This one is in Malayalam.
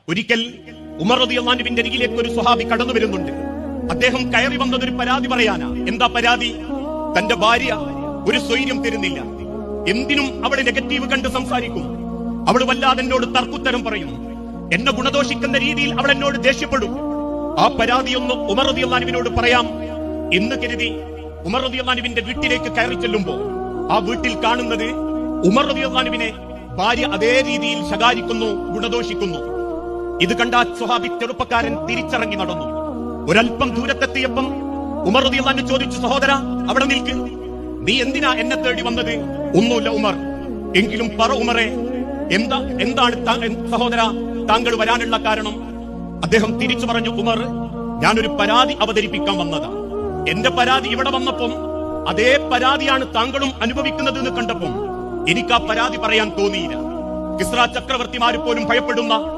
ഒരിക്കൽ ഉമർ റളിയല്ലാഹു അൻഹുവിന്റെ അരികിലേക്ക് ഒരു സ്വഹാബി കടന്നു വരുന്നുണ്ട്. അദ്ദേഹം കയറി വന്നത് ഒരു പരാതി പറയാനാ. എന്താ പരാതി? തന്റെ ഭാര്യ ഒരു സ്വൈര്യം തരുന്നില്ല. എന്തിനും അവളെ നെഗറ്റീവ് കണ്ട് സംസാരിക്കും. അവൾ വല്ലാതെ എന്നോട് തർക്കുത്തരം പറയും. എന്നെ ഗുണദോഷിക്കുന്ന രീതിയിൽ അവൾ എന്നോട് ദേഷ്യപ്പെടും. ആ പരാതിയൊന്ന് ഉമർ റളിയല്ലാഹു അൻഹുവിനോട് പറയാം എന്ന് കരുതി ഉമർ റളിയല്ലാഹു അൻഹുവിന്റെ വീട്ടിലേക്ക് കയറി ചെല്ലുമ്പോ ആ വീട്ടിൽ കാണുന്നത് ഉമർ റളിയല്ലാഹു അൻഹുവിനെ ഭാര്യ അതേ രീതിയിൽ ശകാരിക്കുന്നു, ഗുണദോഷിക്കുന്നു. ഇത് കണ്ട സ്വഹാബി ചെറുപ്പക്കാരൻ തിരിച്ചിറങ്ങി നടന്നു. ഒരൽപ്പം ദൂരത്തെത്തിയപ്പം ഉമർ റളിയല്ലാഹു അൻഹു ചോദിച്ചു, സഹോദര അവിടെ നിൽക്ക്, നീ എന്തിനാ എന്നെ തേടി വന്നത്? ഒന്നുമില്ല ഉമർ. എങ്കിലും പറ ഉമറെ, എന്താണ് സഹോദര താങ്കൾ വരാനുള്ള കാരണം? അദ്ദേഹം തിരിച്ചു പറഞ്ഞു, ഉമർ, ഞാനൊരു പരാതി അവതരിപ്പിക്കാൻ വന്നതാ. എന്റെ പരാതി ഇവിടെ വന്നപ്പം അതേ പരാതിയാണ് താങ്കളും അനുഭവിക്കുന്നത് എന്ന് കണ്ടപ്പം എനിക്ക് ആ പരാതി പറയാൻ തോന്നിയില്ല. കിസ്ര ചക്രവർത്തിമാര് പോലും ഭയപ്പെടുന്ന